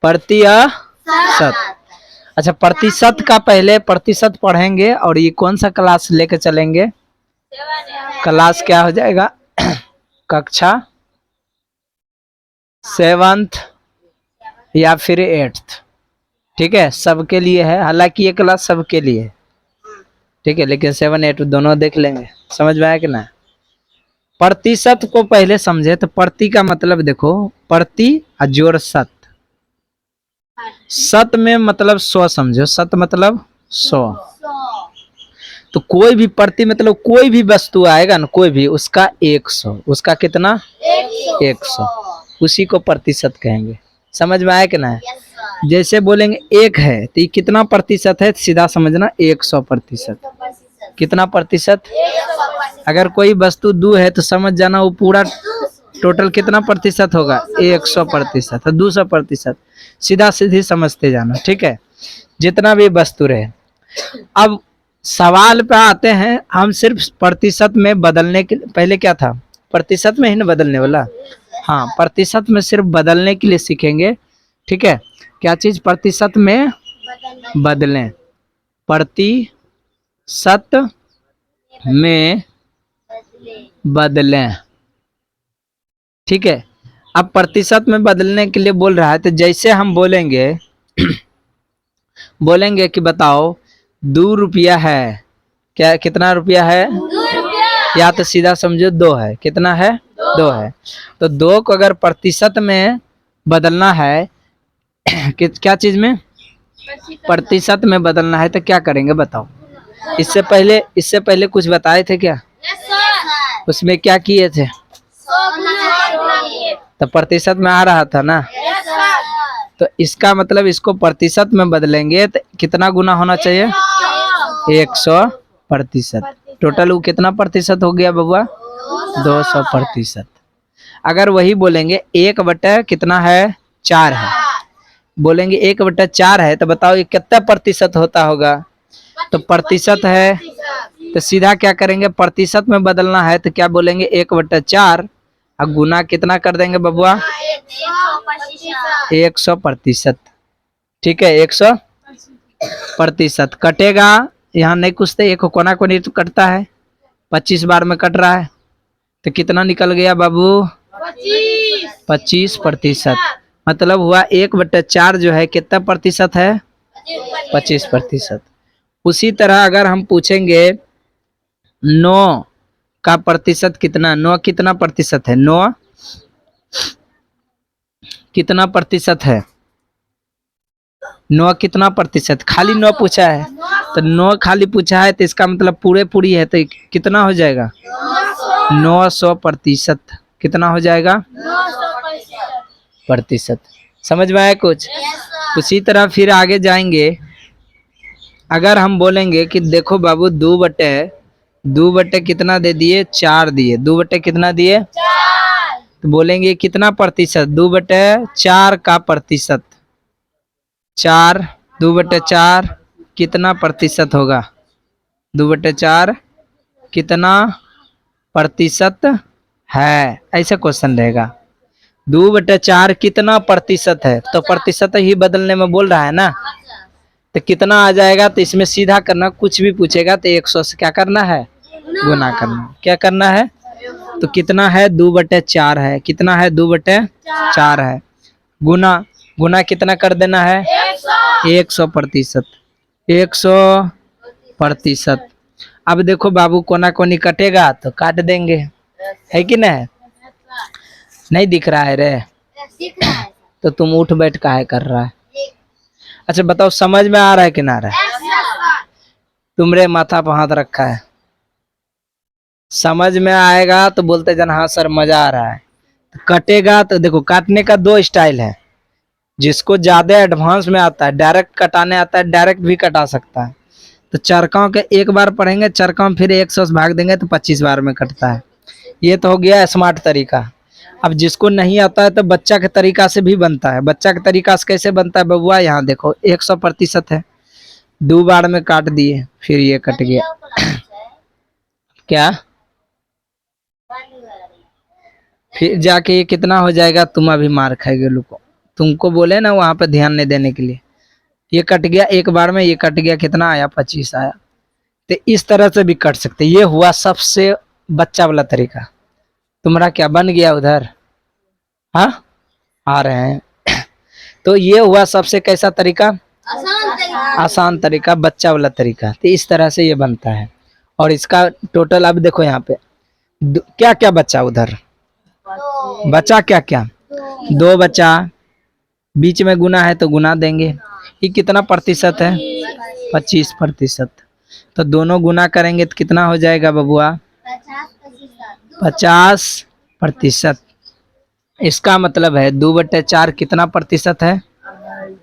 प्रतिशत। अच्छा, प्रतिशत का पहले प्रतिशत पढ़ेंगे और ये कौन सा क्लास लेके चलेंगे? क्लास क्या हो जाएगा? कक्षा 7th या फिर 8th। ठीक है, सबके लिए है, हालांकि ये क्लास सबके लिए है। ठीक है, लेकिन 7 8 दोनों देख लेंगे। समझ में आया कि ना? प्रतिशत को पहले समझे तो प्रति का मतलब देखो, प्रति और जोड़ शत। शत में मतलब 100 समझो, शत मतलब 100। तो कोई भी प्रति मतलब कोई भी वस्तु आएगा ना, कोई भी, उसका 100, उसका कितना? 100। उसी को प्रतिशत कहेंगे। समझ में आया कि ना? जैसे बोलेंगे एक है तो ये कितना प्रतिशत है, सीधा समझना 100%। कितना प्रतिशत? अगर कोई वस्तु 2 है तो समझ जाना वो पूरा टोटल कितना प्रतिशत होगा? 100%, 200%। सीधा सीधी समझते जाना। ठीक है, जितना भी वस्तु रहे। अब सवाल पे आते हैं, हम सिर्फ प्रतिशत में बदलने के पहले क्या था? प्रतिशत में ही ना बदलने वाला। हाँ, प्रतिशत में सिर्फ बदलने के लिए सीखेंगे। ठीक है, क्या चीज? प्रतिशत में बदलें। प्रतिशत में बदलें। ठीक है, अब प्रतिशत में बदलने के लिए बोल रहा है, तो जैसे हम बोलेंगे बोलेंगे कि बताओ 2 रुपया है, क्या कितना रुपया है? 2 रुपया। या तो सीधा समझो 2 है। कितना है? 2 है। तो 2 को अगर प्रतिशत में बदलना है क्या चीज में? प्रतिशत में बदलना है तो क्या करेंगे बताओ? इससे पहले कुछ बताए थे क्या? उसमें क्या किए थे? तो प्रतिशत में आ रहा था ना। तो इसका मतलब इसको प्रतिशत में बदलेंगे तो कितना गुना होना चाहिए? 100%। टोटल वो कितना प्रतिशत हो गया बबुआ? 200%। अगर वही बोलेंगे 1/, कितना है? 4 है। बोलेंगे 1/4 है तो बताओ ये कितना प्रतिशत होता होगा? तो प्रतिशत है, तो सीधा क्या करेंगे? प्रतिशत में बदलना है तो क्या बोलेंगे? 1/4 और गुना कितना कर देंगे बबुआ? 100%। ठीक है, 100%। कटेगा यहाँ नहीं कुछ, तो एक कोना कोनी तो कटता है, 25 बार में कट रहा है, तो कितना निकल गया बाबू? 25%। मतलब हुआ 1/4 जो है कितना प्रतिशत है? 25%। उसी तरह अगर हम पूछेंगे 9 का प्रतिशत कितना? 9 कितना प्रतिशत है? 9 कितना प्रतिशत है? 9 कितना प्रतिशत? खाली 9 पूछा है, तो 9 खाली पूछा है तो इसका मतलब पूरे पूरी है, तो कितना हो जाएगा? 900%। कितना हो जाएगा? प्रतिशत। समझ में आया कुछ? उसी तरह फिर आगे जाएंगे। अगर हम बोलेंगे कि देखो बाबू 2/2 कितना दे दिए? 4 दिए। 2/ कितना दिए? 4। तो बोलेंगे कितना प्रतिशत? 2/4 का प्रतिशत। 4 2/4 कितना प्रतिशत होगा? 2/4 कितना प्रतिशत है? ऐसा क्वेश्चन रहेगा। 2/4 कितना प्रतिशत है? तो प्रतिशत ही बदलने में बोल रहा है ना, तो कितना आ जाएगा? तो इसमें सीधा करना, कुछ भी पूछेगा तो 100 से क्या करना है? गुना करना। क्या करना है? तो कितना है? 2/4 है। कितना है? 2/4 है। गुना, गुना कितना कर देना है? 100%। 100%। अब देखो बाबू कोना कोनी कटेगा तो काट देंगे, है कि नहीं? नहीं दिख रहा है रे? तो तुम उठ बैठ काहे कर रहा है? अच्छा बताओ, समझ में आ रहा है कि ना आ रहा है? तुमरे माथा पर हाथ रखा है। समझ में आएगा तो बोलते जन हाँ सर मजा आ रहा है। तो कटेगा तो देखो, काटने का 2 स्टाइल है। जिसको ज्यादा एडवांस में आता है, डायरेक्ट कटाने आता है, डायरेक्ट भी कटा सकता है। तो चरकाओं के एक बार पढ़ेंगे, चरकाओं फिर 100 से भाग देंगे तो 25 बार में कटता है। ये तो हो गया स्मार्ट तरीका। अब जिसको नहीं आता है तो बच्चा के तरीका से भी बनता है। बच्चा के तरीका से कैसे बनता है बबुआ? यहाँ देखो 100% है, 2 बार में काट दिए, फिर ये कट गया। क्या? फिर जाके ये कितना हो जाएगा? तुम अभी मार खाएगे, लुको तुमको बोले ना वहां पे ध्यान नहीं देने के लिए। ये कट गया एक बार में, ये कट गया, कितना आया 25 आया। तो इस तरह से भी कट सकते। ये हुआ सबसे बच्चा वाला तरीका। तुम्हारा क्या बन गया उधर? हाँ आ रहे हैं। तो ये हुआ सबसे कैसा तरीका? आसान तरीका, बच्चा वाला तरीका। तो इस तरह से ये बनता है। और इसका टोटल अब देखो यहाँ पे क्या क्या बचा उधर, बचा क्या क्या? 2 बचा, बीच में गुना है तो गुना देंगे। ये कितना प्रतिशत है? 25%। तो दोनों गुना करेंगे तो कितना हो जाएगा बबुआ? 50%। इसका मतलब है 2/4 कितना प्रतिशत है?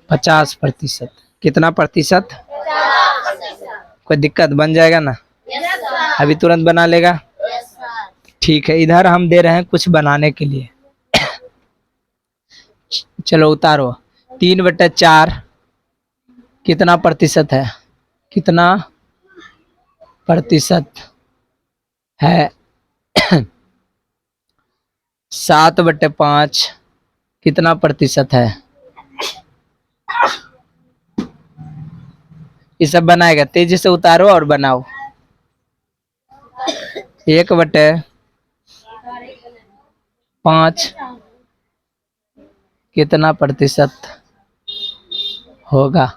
50%। कितना प्रतिशत? कोई दिक्कत? बन जाएगा ना? अभी तुरंत बना लेगा? ठीक है, इधर हम दे रहे हैं कुछ बनाने के लिए। चलो उतारो। 3/4 कितना प्रतिशत है? कितना प्रतिशत है? 7/5 कितना प्रतिशत है? ये सब बनाएगा, तेजी से उतारो और बनाओ। 1/5 कितना प्रतिशत होगा?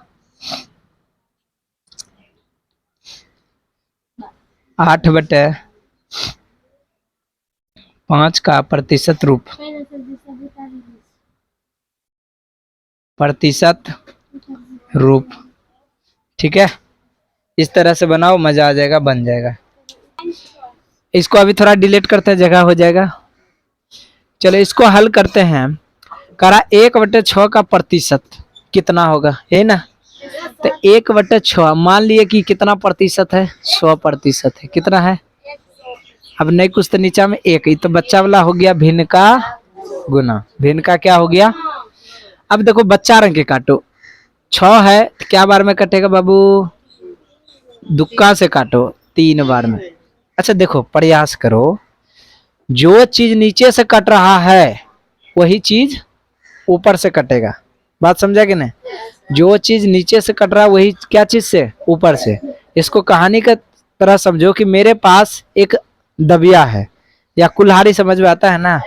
8/5 का प्रतिशत रूप, प्रतिशत रूप। ठीक है, इस तरह से बनाओ, मजा आ जाएगा, बन जाएगा। इसको अभी थोड़ा डिलीट करते हैं, जगह हो जाएगा। चलो इसको हल करते हैं। करा 1/6 का प्रतिशत कितना होगा, है ना? तो 1/6 मान लिए कि कितना प्रतिशत है? 100% है। कितना है? अब नहीं कुछ तो नीचा में 1, ये तो बच्चा वाला हो गया भिन्न का गुना। भिन्न का क्या हो गया? अब देखो बच्चा रंग के काटो। 6 है तो क्या बार में कटेगा बाबू? दुक्का से काटो 3 बार में। अच्छा देखो प्रयास करो, जो चीज नीचे से कट रहा है वही चीज ऊपर से कटेगा। बात समझा कि नहीं? जो चीज नीचे से कट रहा है वही क्या चीज से? ऊपर से। इसको कहानी का तरह समझो कि मेरे पास एक दबिया है या कुल्हाड़ी, समझ में आता है ना?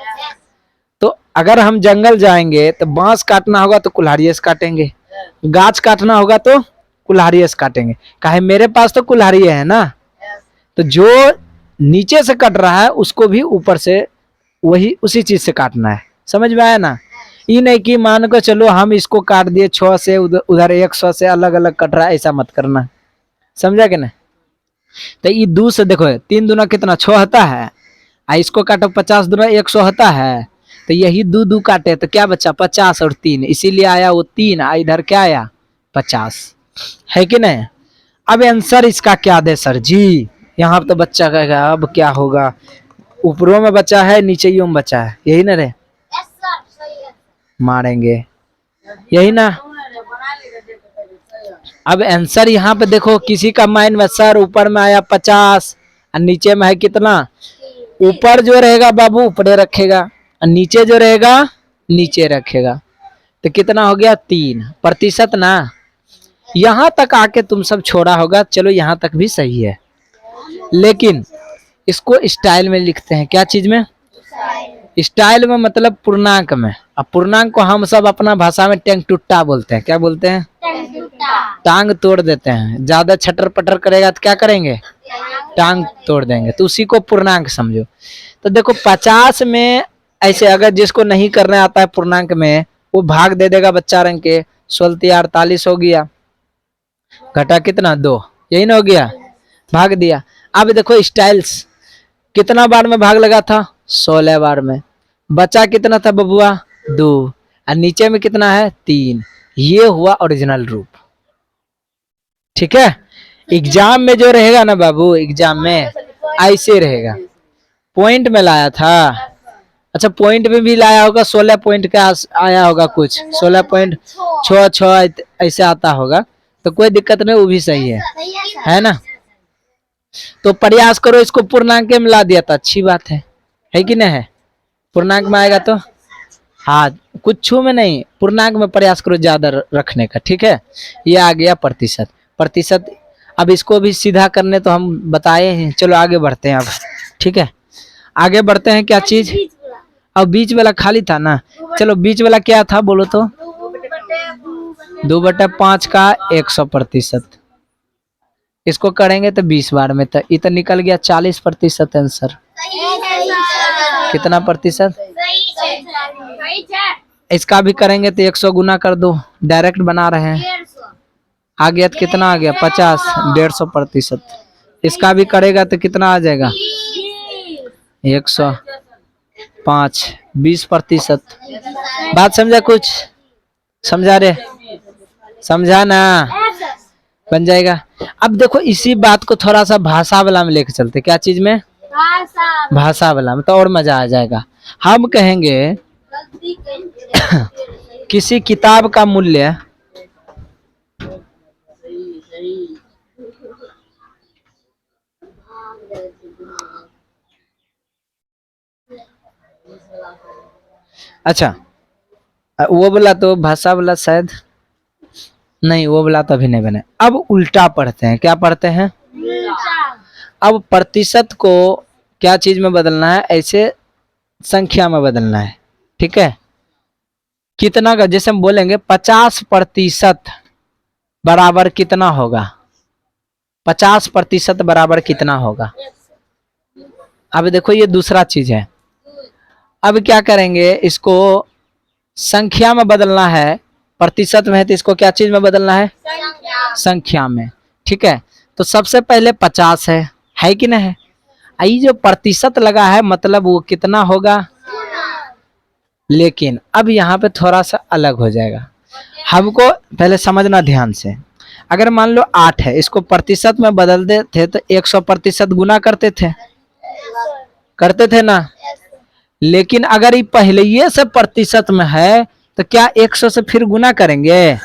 तो अगर हम जंगल जाएंगे तो बांस काटना होगा तो कुल्हाड़ी से काटेंगे, गाछ काटना होगा तो कुल्हाड़ी से काटेंगे। काहे? मेरे पास तो कुल्हाड़ी है ना। तो जो नीचे से कट रहा है उसको भी ऊपर से वही उसी चीज से काटना है। समझ में आया ना? ये नहीं कि मान को चलो हम इसको काट दिए 6 से, उधर 100 से अलग अलग कट रहा है, ऐसा मत करना। समझा कि नहीं? तो ये 2 से देखो 3 दूना कितना? 6 होता है। इसको काटो 50 दूना 100 होता है। तो यही 2 काटे तो क्या बचा? 50 और 3, इसीलिए आया वो 3। इधर क्या आया? 50, है कि नहीं? अब आंसर इसका क्या दे सर जी? यहाँ तो बच्चा कहेगा अब क्या होगा, ऊपरों में बचा है नीचेयों में बचा है, यही ना रे? मारेंगे, यही ना? अब आंसर यहाँ पे देखो, किसी का माइंड में सर ऊपर में आया 50 और नीचे में है कितना? ऊपर जो रहेगा बाबू ऊपरे रखेगा और नीचे जो रहेगा नीचे रखेगा। तो कितना हो गया? 3% ना। यहाँ तक आके तुम सब छोड़ा होगा, चलो यहाँ तक भी सही है। लेकिन इसको स्टाइल में लिखते हैं। क्या चीज में? स्टाइल में, मतलब पूर्णांक में। अब पूर्णांक को हम सब अपना भाषा में टेंग टुट्टा बोलते हैं। क्या बोलते हैं? टांग तोड़ देते हैं। ज्यादा छटर पटर करेगा तो क्या करेंगे? टांग तोड़ देंगे। तो उसी को पूर्णांक समझो। तो देखो 50 में ऐसे अगर जिसको नहीं करने आता है पूर्णांक में, वो भाग दे देगा बच्चा रंग के। 16 48 हो गया, घटा कितना? 2, यही ना हो गया? भाग दिया। अब देखो स्टाइल्स कितना बार में भाग लगा था? 16 बार में। बचा कितना था बबुआ? 2, और नीचे में कितना है? 3। ये हुआ ओरिजिनल रूप। ठीक है? एग्जाम में जो रहेगा ना बाबू, एग्जाम में ऐसे रहेगा। पॉइंट में लाया था। अच्छा पॉइंट में भी लाया होगा, 16 पॉइंट का आया होगा कुछ, 16.6 ऐसे आता होगा। तो कोई दिक्कत नहीं, वो भी सही है ना? तो प्रयास करो इसको पूर्णांक में ला दिया तो अच्छी बात है कि नहीं है? पूर्णांक में आएगा तो हाँ, कुछ में नहीं, पूर्णांक में प्रयास करो ज्यादा रखने का, ठीक है। ये आ गया प्रतिशत। प्रतिशत अब इसको भी सीधा करने तो हम बताए हैं, चलो आगे बढ़ते हैं अब, ठीक है। आगे बढ़ते हैं, क्या चीज, अब बीच वाला खाली था ना, चलो बीच वाला क्या था बोलो तो, 2/5 का 100%। इसको करेंगे तो 20 बार में, तो ये तो निकल गया 40% आंसर। कितना प्रतिशत, इसका भी करेंगे तो 100 गुना कर दो, डायरेक्ट बना रहे हैं। आ गया तो कितना आ गया 50, 150%। इसका भी करेगा तो कितना आ जाएगा 105, 20%। बात समझा, कुछ समझा रे, समझा ना, बन जाएगा। अब देखो इसी बात को थोड़ा सा भाषा वाला में लेके चलते, क्या चीज में, भाषा वाला में, तो और मजा आ जाएगा। हम कहेंगे किसी किताब का मूल्य अच्छा, वो बोला तो भाषा वाला शायद नहीं, वो बोला तो अभी नहीं बने। अब उल्टा पढ़ते हैं, क्या पढ़ते हैं, अब प्रतिशत को क्या चीज में बदलना है, ऐसे संख्या में बदलना है, ठीक है। कितना का, जैसे हम बोलेंगे 50% बराबर कितना होगा, 50% बराबर कितना होगा। अब देखो ये दूसरा चीज है। अब क्या करेंगे, इसको संख्या में बदलना है, प्रतिशत में है तो इसको क्या चीज में बदलना है, संख्या में, ठीक है। तो सबसे पहले 50 है कि नहीं है, ये जो प्रतिशत लगा है मतलब वो कितना होगा, लेकिन अब यहाँ पे थोड़ा सा अलग हो जाएगा, हमको पहले समझना ध्यान से। अगर मान लो 8 है, इसको प्रतिशत में बदलते थे तो 100% गुना करते थे ना, लेकिन अगर ये पहले ये से प्रतिशत में है तो क्या 100 से फिर गुना करेंगे,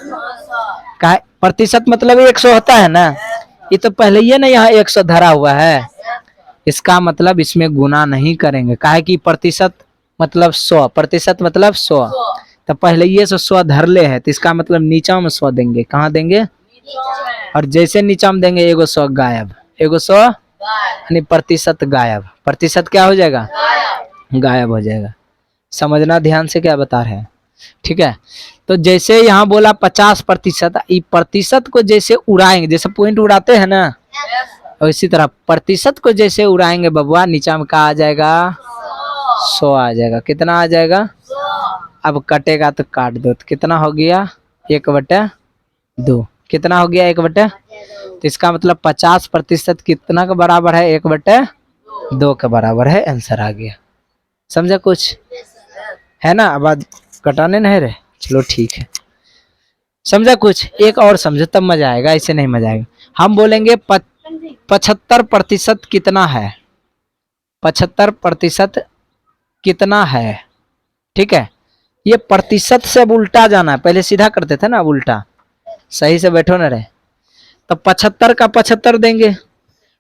का प्रतिशत मतलब 100 होता है ना, ये तो पहले ये ना यहाँ 100 धरा हुआ है, इसका मतलब इसमें गुना नहीं करेंगे, काहे कि प्रतिशत मतलब 100, प्रतिशत मतलब 100, तो पहले ये 100 धर ले है, तो इसका मतलब नीचा में 100 देंगे, कहाँ देंगे, और जैसे नीचा में देंगे एगो 100 गायब, एगो 100 यानी प्रतिशत गायब, प्रतिशत क्या हो जाएगा, गायब हो जाएगा। समझना ध्यान से क्या बता रहे हैं, ठीक है। तो जैसे यहाँ बोला 50%, प्रतिशत को जैसे उड़ाएंगे, जैसे पॉइंट उड़ाते हैं ना, और इसी तरह प्रतिशत को जैसे उड़ाएंगे बबुआ, नीचा में क्या आ जाएगा, 100 आ जाएगा। कितना आ जाएगा, अब कटेगा तो काट दो, तो कितना हो गया 1/2, कितना हो गया 1/2, तो इसका मतलब 50% कितना के बराबर है, 1/2 के बराबर है, आंसर आ गया। समझा कुछ है ना, अब कटाने नहीं रहे, चलो ठीक है। समझा कुछ, एक और समझो तब मजा आएगा, ऐसे नहीं मजा आएगा। हम बोलेंगे 75% कितना है, 75% कितना है, ठीक है। ये प्रतिशत से अब उल्टा जाना है, पहले सीधा करते थे ना, अब उल्टा, सही से बैठो ना रहे, तो 75 का 75 देंगे,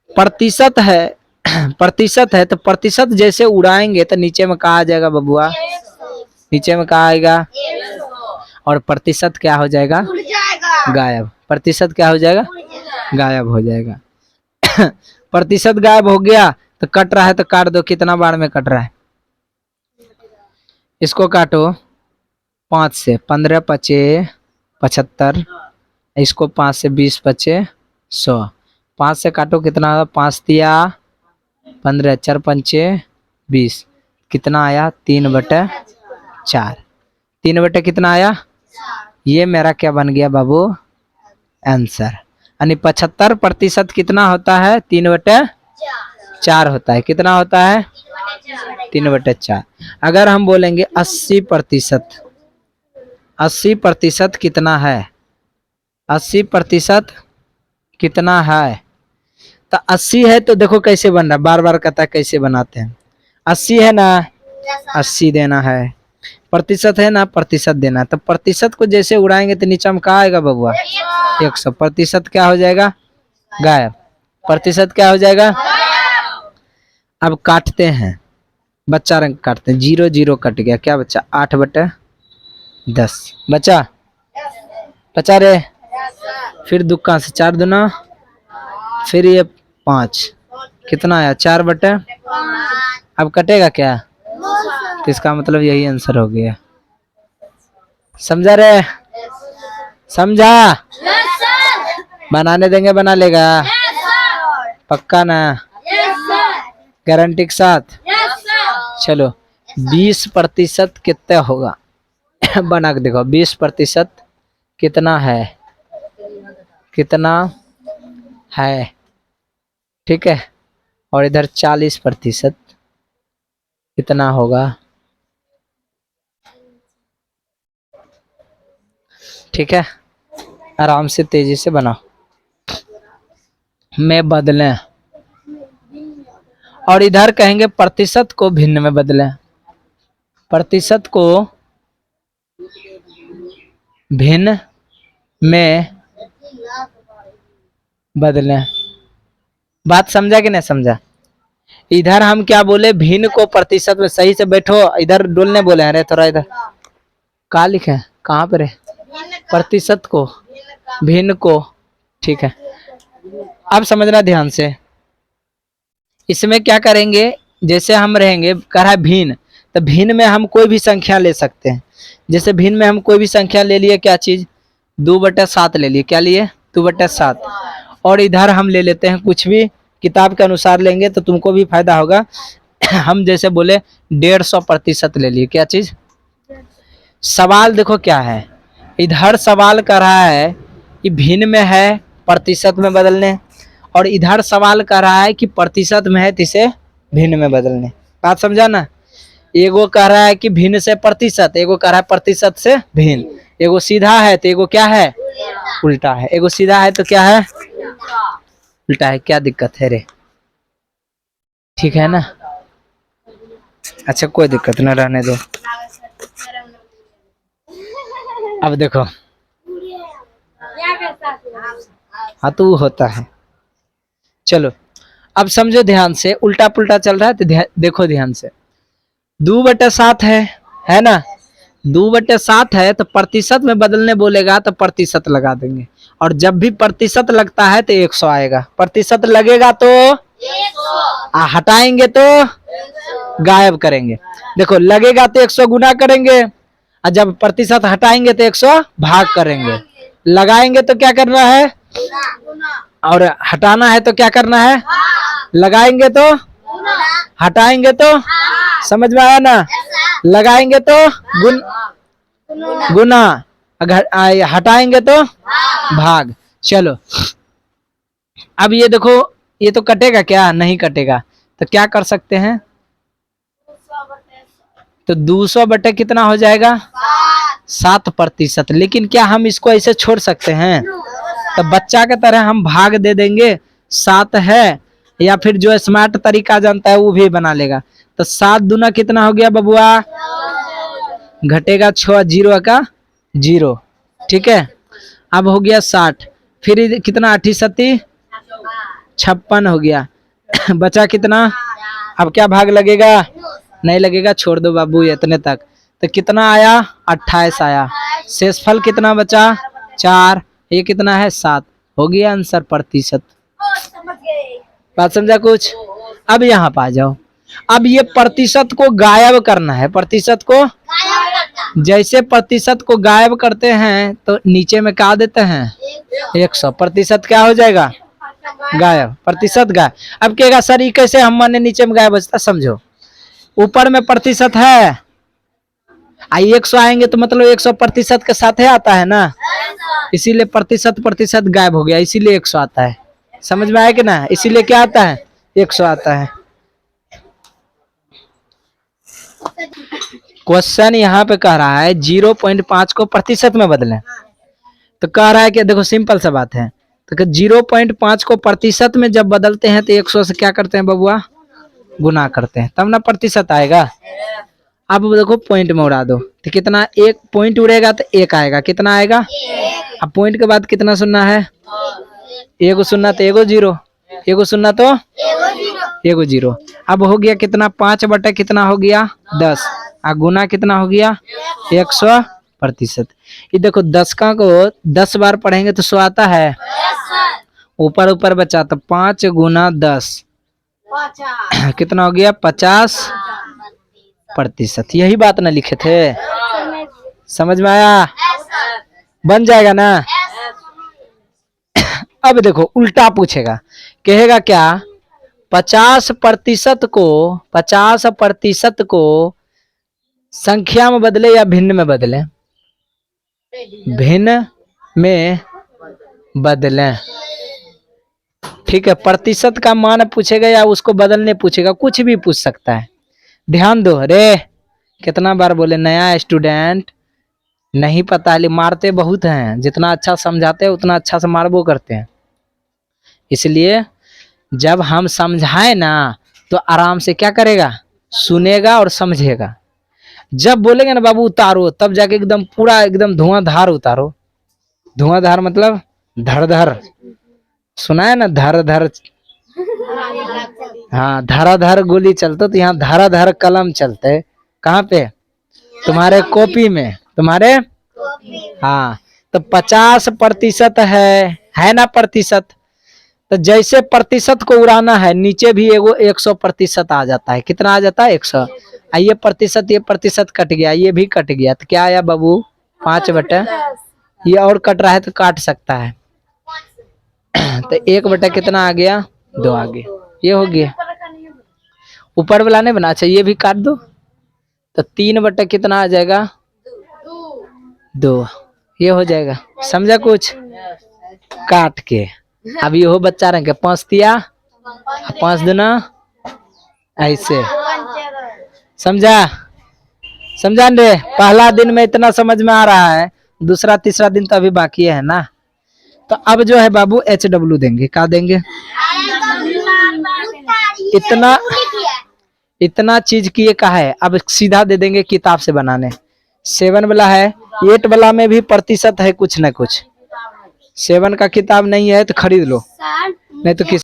प्रतिशत है प्रतिशत है तो प्रतिशत जैसे उड़ाएंगे तो नीचे में कहा आ जाएगा बबुआ, नीचे में कहा आएगा, और प्रतिशत क्या हो जाएगा, गायब, प्रतिशत क्या हो जाएगा, गायब हो जाएगा। प्रतिशत गायब हो गया तो कट रहा है तो काट दो, कितना बार में कट रहा है, इसको काटो 5 से, 15 × 5 = 75, इसको 5 से 20 × 5 = 100, 5 से काटो कितना, 5 तिया 15, 4 × 5 = 20, कितना आया 3/4, 3 कितना आया, ये मेरा क्या बन गया बाबू, आंसर। यानी 75% कितना होता है, 3/4 होता है, कितना होता है 3/4। अगर हम बोलेंगे 80%, 80% कितना है, 80% कितना है, तो 80 है तो देखो कैसे बन रहा है, बार बार कहता है कैसे बनाते हैं, 80 है ना, 80 देना है, प्रतिशत है ना, प्रतिशत देना है, तो प्रतिशत को जैसे उड़ाएंगे तो नीचे में कहा आएगा बबुआ, 100, प्रतिशत क्या हो जाएगा, गायब, प्रतिशत क्या हो जाएगा। अब काटते हैं, बच्चा रंग काटते हैं, 0 0 कट गया, क्या बचा 8/10 बचा बचा रे। फिर दुक्का से 4 दूना, फिर ये 5, कितना आया 4/, अब कटेगा क्या, तो इसका मतलब यही आंसर हो गया। समझा रे, समझा? बनाने देंगे, बना लेगा पक्का ना, गारंटी के साथ? चलो 20% कितना होगा बना के देखो, 20% कितना है, कितना है, ठीक है। और इधर 40% कितना होगा, ठीक है। आराम से तेजी से बनाओ, में बदलें, और इधर कहेंगे प्रतिशत को भिन्न में बदलें, प्रतिशत को भिन्न में बदलें। बात समझा कि नहीं समझा? इधर हम क्या बोले, भिन्न को प्रतिशत में, सही से बैठो, इधर डोलने बोले हैं रे, थोड़ा इधर कहाँ लिखे हैं, कहाँ पर है, प्रतिशत को भिन्न को, ठीक है। अब समझना ध्यान से, इसमें क्या करेंगे, जैसे हम रहेंगे कह रहा है भिन्न, तो भिन्न में हम कोई भी संख्या ले सकते हैं। जैसे भिन्न में हम कोई भी संख्या ले लिए, क्या चीज 2/7 ले लिए, क्या लिए 2/7। और इधर हम ले लेते हैं कुछ भी, किताब के अनुसार लेंगे तो तुमको भी फायदा होगा हम जैसे बोले 150% ले लिए, क्या चीज। सवाल देखो क्या है, इधर सवाल कर रहा है कि भिन्न में है प्रतिशत में बदलने, और इधर सवाल कर रहा है कि प्रतिशत में है तो इसे भिन्न में बदलने। बात समझा ना? एगो कह रहा है कि भिन्न से प्रतिशत, एगो कह रहा है प्रतिशत से भिन्न। एगो सीधा है तो एगो क्या है, उल्टा है। एगो सीधा है तो क्या है, उल्टा है। क्या दिक्कत है रे, ठीक है ना? अच्छा कोई दिक्कत ना, रहने दो। अब देखो, हाँ तो वो होता है। चलो अब समझो ध्यान से, उल्टा पुल्टा चल रहा है तो देखो ध्यान से। 2/7 है ना, 2/7 है तो प्रतिशत में बदलने बोलेगा तो प्रतिशत लगा देंगे, और जब भी प्रतिशत लगता है तो 100 आएगा। प्रतिशत लगेगा तो हटाएंगे तो गायब करेंगे। देखो लगेगा तो 100 गुना करेंगे, और जब प्रतिशत हटाएंगे तो 100 भाग करेंगे। लगाएंगे तो क्या करना है, और हटाना है तो क्या करना है, लगाएंगे तो हटाएंगे तो, समझ में आया ना? लगाएंगे तो गुना, अगर हटाएंगे तो भाग। चलो अब ये देखो, ये तो कटेगा क्या, नहीं कटेगा, तो क्या कर सकते हैं, तो 200 कितना हो जाएगा 7%। लेकिन क्या हम इसको ऐसे छोड़ सकते हैं, तो बच्चा के तरह हम भाग दे देंगे, 7 है, या फिर जो स्मार्ट तरीका जानता है वो भी बना लेगा। तो 7 दूना कितना हो गया बबुआ, घटेगा 6, 0 का 0, ठीक है। अब हो गया 60, फिर कितना 8 सती 56 हो गया बचा कितना, अब क्या भाग लगेगा, नहीं लगेगा, छोड़ दो बाबू इतने तक। तो कितना आया 28 आया, शेषफल कितना बचा 4, ये कितना है 7, हो गया आंसर प्रतिशत। बात समझा कुछ? अब यहाँ पे आ जाओ, अब ये प्रतिशत को गायब करना है। प्रतिशत को जैसे प्रतिशत को गायब करते हैं तो नीचे में क्या देते हैं 100, प्रतिशत क्या हो जाएगा गायब, प्रतिशत गायब। अब कहेगा सर ये कैसे हम माने नीचे में गायब बचता, समझो ऊपर में प्रतिशत है, 100 आएंगे तो मतलब 100% के साथ है आता है ना, इसीलिए प्रतिशत गायब हो गया, इसीलिए 100 आता है। समझ में आया कि ना, इसीलिए क्या आता है 100 आता है। क्वेश्चन यहाँ पे कह रहा है 0.5 को प्रतिशत में बदलें, तो कह रहा है कि देखो सिंपल सा बात है, तो 0.5 को प्रतिशत में जब बदलते हैं तो 100 से क्या करते हैं बबुआ, गुना करते हैं, तब ना प्रतिशत आएगा। अब देखो पॉइंट में उड़ा दो तो कितना, एक पॉइंट उड़ेगा तो 1 आएगा, कितना आएगा, अब पॉइंट के बाद कितना सुनना है, एगो सुनना तो एगो 0, एगो सुनना तो एगो जीरो। अब हो गया कितना, 5 बटे कितना हो गया 10, और गुना कितना हो गया 100%। ये देखो 10 का को 10 बार पढ़ेंगे तो 100 आता है, ऊपर ऊपर बचा तो 5 गुना 10 कितना हो गया 50%। यही बात ना लिखे थे, समझ में आया? बन जाएगा ना। अब देखो उल्टा पूछेगा, कहेगा क्या 50% को संख्या में बदले या भिन्न में बदले? भिन्न में बदले। ठीक है, प्रतिशत का मान पूछेगा या उसको बदलने पूछेगा, कुछ भी पूछ सकता है। ध्यान दो। अरे कितना बार बोले नया स्टूडेंट नहीं पता है, मारते बहुत हैं, जितना अच्छा समझाते हैं उतना अच्छा से मारबो करते हैं। इसलिए जब हम समझाए ना तो आराम से क्या करेगा, सुनेगा और समझेगा। जब बोलेंगे ना बाबू उतारो, तब जाके एकदम पूरा एकदम धुआंधार उतारो। धुआंधार मतलब धर धर, सुना है ना धर धर? हाँ, धराधर गोली चलते तो यहाँ धराधर कलम चलते। कहाँ पे? तुम्हारे कॉपी में, तुम्हारे। हाँ, तो 50% है ना प्रतिशत। तो जैसे प्रतिशत को उड़ाना है, नीचे भी एगो 100% आ जाता है। कितना आ जाता है 100। ये प्रतिशत कट गया, ये भी कट गया, तो क्या आया बाबू 5 बटे। ये और कट रहा है तो काट सकता है, तो 1 बटे कितना आ गया 2 आ गया। ये हो गया, ऊपर वाला नहीं बना। अच्छा ये भी काट दो, तो 3 बटे कितना आ जाएगा 2। ये हो जाएगा, समझा कुछ? काट के अब ये हो बच्चा रंग के 5 दिया, 5 दूना ऐसे, समझा? समझा रे? पहला दिन में इतना समझ में आ रहा है, दूसरा तीसरा दिन तो अभी बाकी है ना। तो अब जो है बाबू HW देंगे। क्या देंगे? इतना चीज किए का है, अब सीधा दे देंगे किताब से बनाने। 7 वाला है, 8 वाला में भी प्रतिशत है कुछ न कुछ। 7 का किताब नहीं है तो खरीद लो, नहीं तो किस